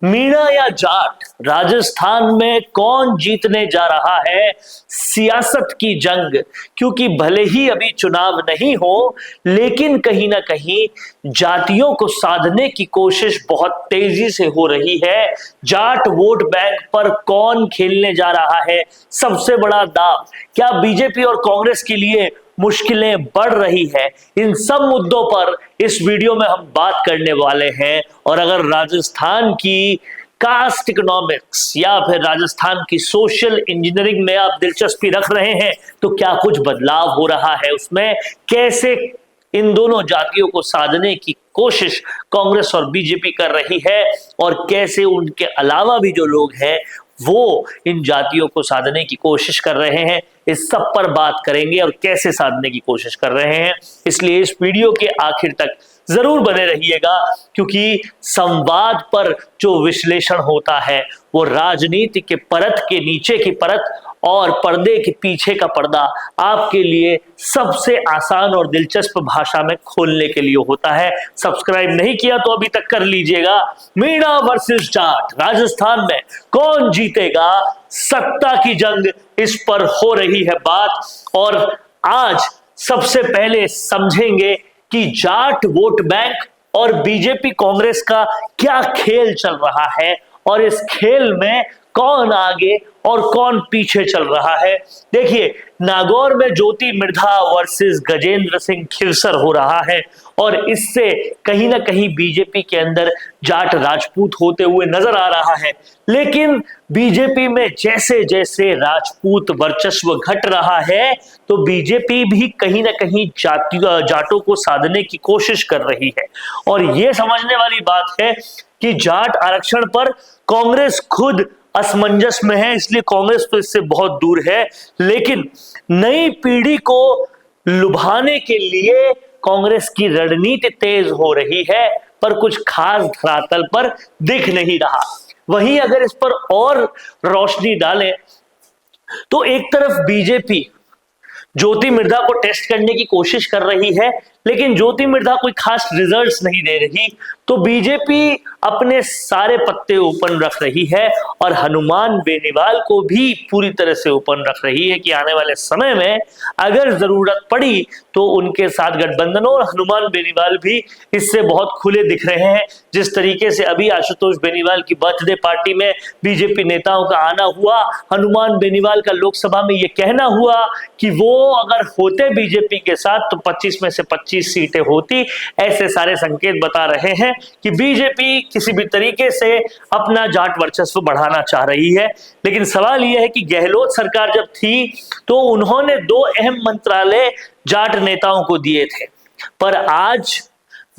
मीणा या जाट, राजस्थान में कौन जीतने जा रहा है सियासत की जंग। क्योंकि भले ही अभी चुनाव नहीं हो, लेकिन कहीं ना कहीं जातियों को साधने की कोशिश बहुत तेजी से हो रही है। जाट वोट बैंक पर कौन खेलने जा रहा है सबसे बड़ा दांव। क्या बीजेपी और कांग्रेस के लिए मुश्किलें बढ़ रही है? इन सब मुद्दों पर इस वीडियो में हम बात करने वाले हैं। और अगर राजस्थान की कास्ट इकोनॉमिक्स या फिर राजस्थान की सोशल इंजीनियरिंग में आप दिलचस्पी रख रहे हैं, तो क्या कुछ बदलाव हो रहा है उसमें, कैसे इन दोनों जातियों को साधने की कोशिश कांग्रेस और बीजेपी कर रही है, और कैसे उनके अलावा भी जो लोग हैं वो इन जातियों को साधने की कोशिश कर रहे हैं, इस सब पर बात करेंगे और कैसे साधने की कोशिश कर रहे हैं। इसलिए इस वीडियो के आखिर तक जरूर बने रहिएगा, क्योंकि संवाद पर जो विश्लेषण होता है वो राजनीति के परत के नीचे की परत और पर्दे के पीछे का पर्दा आपके लिए सबसे आसान और दिलचस्प भाषा में खोलने के लिए होता है। सब्सक्राइब नहीं किया तो अभी तक कर लीजिएगा। मीणा वर्सेस जाट, राजस्थान में कौन जीतेगा, सत्ता की जंग, इस पर हो रही है बात। और आज सबसे पहले समझेंगे कि जाट वोट बैंक और बीजेपी कांग्रेस का क्या खेल चल रहा है, और इस खेल में कौन आगे और कौन पीछे चल रहा है। देखिए, नागौर में ज्योति मिर्धा वर्सेस गजेंद्र सिंह खिरसर हो रहा है, और इससे कहीं ना कहीं बीजेपी के अंदर जाट राजपूत होते हुए नजर आ रहा है। लेकिन बीजेपी में जैसे जैसे राजपूत वर्चस्व घट रहा है, तो बीजेपी भी कहीं ना कहीं जाटों को साधने की कोशिश कर रही है। और यह समझने वाली बात है कि जाट आरक्षण पर कांग्रेस खुद असमंजस में है, इसलिए कांग्रेस तो इससे बहुत दूर है। लेकिन नई पीढ़ी को लुभाने के लिए कांग्रेस की रणनीति तेज हो रही है, पर कुछ खास धरातल पर दिख नहीं रहा। वहीं अगर इस पर और रोशनी डालें तो एक तरफ बीजेपी ज्योति मिर्धा को टेस्ट करने की कोशिश कर रही है, लेकिन ज्योति मिर्धा कोई खास रिजल्ट्स नहीं दे रही, तो बीजेपी अपने सारे पत्ते ओपन रख रही है और हनुमान बेनीवाल को भी पूरी तरह से ओपन रख रही है कि आने वाले समय में अगर जरूरत पड़ी तो उनके साथ गठबंधन। और हनुमान बेनीवाल भी इससे बहुत खुले दिख रहे हैं। जिस तरीके से अभी आशुतोष बेनीवाल की बर्थडे पार्टी में बीजेपी नेताओं का आना हुआ, हनुमान बेनीवाल का लोकसभा में यह कहना हुआ कि वो अगर होते बीजेपी के साथ तो 25 में से 25 सीटें होती। ऐसे सारे संकेत बता रहे हैं कि बीजेपी किसी भी तरीके से अपना जाट वर्चस्व बढ़ाना चाह रही है। लेकिन सवाल यह है कि गहलोत सरकार जब थी तो उन्होंने 2 अहम मंत्रालय जाट नेताओं को दिए थे, पर आज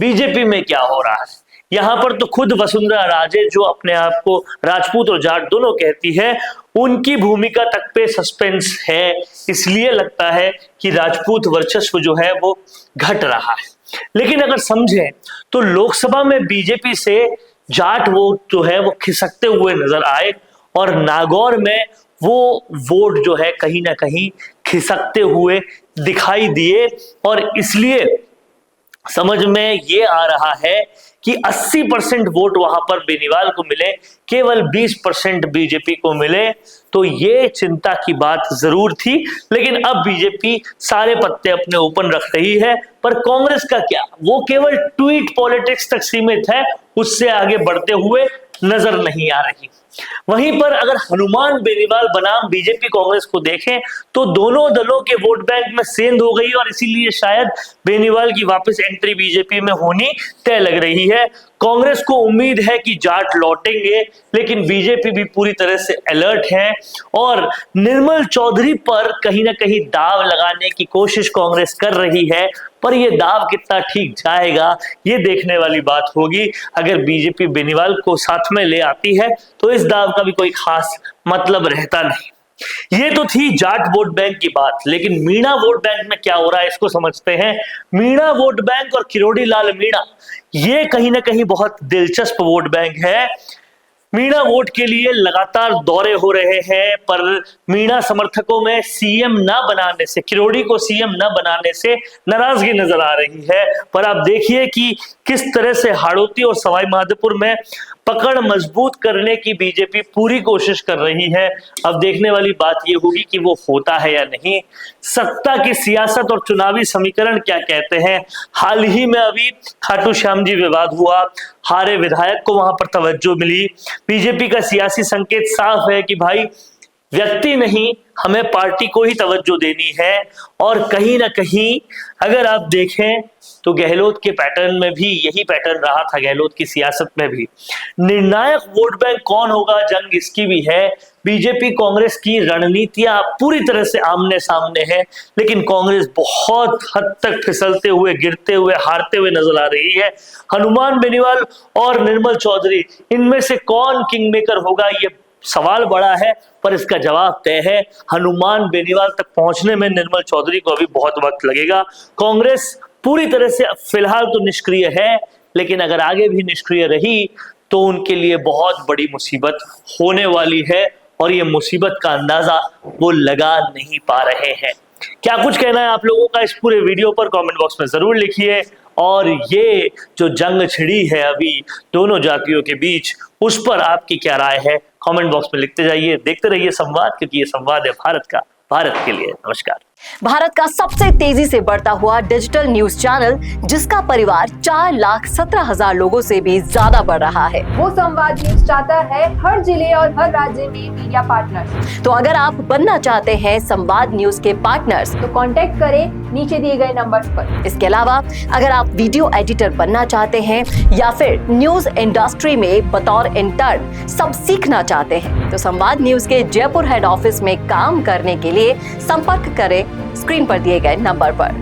बीजेपी में क्या हो रहा है, यहां पर तो खुद वसुंधरा राजे, जो अपने आप को राजपूत और जाट दोनों कहती है, उनकी भूमिका तक पे सस्पेंस है। इसलिए लगता है कि राजपूत वर्चस्व जो है वो घट रहा है। लेकिन अगर समझें तो लोकसभा में बीजेपी से जाट वोट जो है वो खिसकते हुए नजर आए, और नागौर में वो वोट जो है कहीं ना कहीं खिसकते हुए दिखाई दिए। और इसलिए समझ में ये आ रहा है कि 80% वोट वहां पर बेनीवाल को मिले, केवल 20% बीजेपी को मिले, तो ये चिंता की बात जरूर थी। लेकिन अब बीजेपी सारे पत्ते अपने ओपन रख रही है। पर कांग्रेस का क्या, वो केवल ट्वीट पॉलिटिक्स तक सीमित है, उससे आगे बढ़ते हुए नजर नहीं आ रही। वहीं पर अगर हनुमान बेनीवाल बनाम बीजेपी कांग्रेस को देखें तो दोनों दलों के वोट बैंक में सेंध हो गई, और इसीलिए शायद बेनीवाल की वापस एंट्री बीजेपी में होनी तय लग रही है। कांग्रेस को उम्मीद है कि जाट लौटेंगे, लेकिन बीजेपी भी पूरी तरह से अलर्ट है और निर्मल चौधरी पर कहीं ना कहीं दाव लगाने की कोशिश कांग्रेस कर रही है। पर यह दाव कितना ठीक जाएगा, ये देखने वाली बात होगी। अगर बीजेपी बेनीवाल को साथ में ले आती है तो इस दाव का भी कोई खास मतलब रहता नहीं। ये तो थी जाट वोट बैंक की बात, लेकिन मीणा वोट बैंक में क्या हो रहा है इसको समझते हैं। मीणा वोट बैंक और किरोड़ी लाल मीणा, ये कहीं ना कहीं बहुत दिलचस्प वोट बैंक है। मीणा वोट के लिए लगातार दौरे हो रहे हैं, पर मीणा समर्थकों में सीएम ना बनाने से, किरोड़ी को सीएम ना बनाने से नाराजगी नजर आ रही है। पर आप देखिए कि किस तरह से हाड़ौती और सवाई माधोपुर में पकड़ मजबूत करने की बीजेपी पूरी कोशिश कर रही है। अब देखने वाली बात यह होगी कि वो होता है या नहीं। सत्ता की सियासत और चुनावी समीकरण क्या कहते हैं। हाल ही में अभी खाटू श्याम जी विवाद हुआ, हारे विधायक को वहां पर तवज्जो मिली। बीजेपी का सियासी संकेत साफ है कि भाई व्यक्ति नहीं, हमें पार्टी को ही तवज्जो देनी है। और कहीं ना कहीं अगर आप देखें तो गहलोत के पैटर्न में भी यही पैटर्न रहा था, गहलोत की सियासत में भी। निर्णायक वोट बैंक कौन होगा, जंग इसकी भी है। बीजेपी कांग्रेस की रणनीतियां पूरी तरह से आमने सामने है, लेकिन कांग्रेस बहुत हद तक फिसलते हुए, गिरते हुए, हारते हुए नजर आ रही है। हनुमान बेनीवाल और निर्मल चौधरी, इनमें से कौन किंग मेकर होगा, ये सवाल बड़ा है, पर इसका जवाब तय है। हनुमान बेनीवाल तक पहुंचने में निर्मल चौधरी को अभी बहुत वक्त लगेगा। कांग्रेस पूरी तरह से फिलहाल तो निष्क्रिय है, लेकिन अगर आगे भी निष्क्रिय रही तो उनके लिए बहुत बड़ी मुसीबत होने वाली है, और ये मुसीबत का अंदाजा वो लगा नहीं पा रहे हैं। क्या कुछ कहना है आप लोगों का इस पूरे वीडियो पर, कमेंट बॉक्स में जरूर लिखिए। और ये जो जंग छिड़ी है अभी दोनों जातियों के बीच, उस पर आपकी क्या राय है, कमेंट बॉक्स में लिखते जाइए। देखते रहिए संवाद, क्योंकि ये संवाद है भारत का, भारत के लिए। नमस्कार। भारत का सबसे तेजी से बढ़ता हुआ डिजिटल न्यूज चैनल, जिसका परिवार 4,17,000 लोगों से भी ज्यादा बढ़ रहा है, वो संवाद न्यूज चाहता है हर जिले और हर राज्य में मीडिया पार्टनर्स। तो अगर आप बनना चाहते हैं संवाद न्यूज के पार्टनर्स, तो कांटेक्ट करें नीचे दिए गए नंबर्स पर। इसके अलावा अगर आप वीडियो एडिटर बनना चाहते हैं या फिर न्यूज इंडस्ट्री में बतौर इंटर्न सब सीखना चाहते हैं, तो संवाद न्यूज के जयपुर हेड ऑफिस में काम करने के लिए संपर्क करें स्क्रीन पर दिए गए नंबर पर।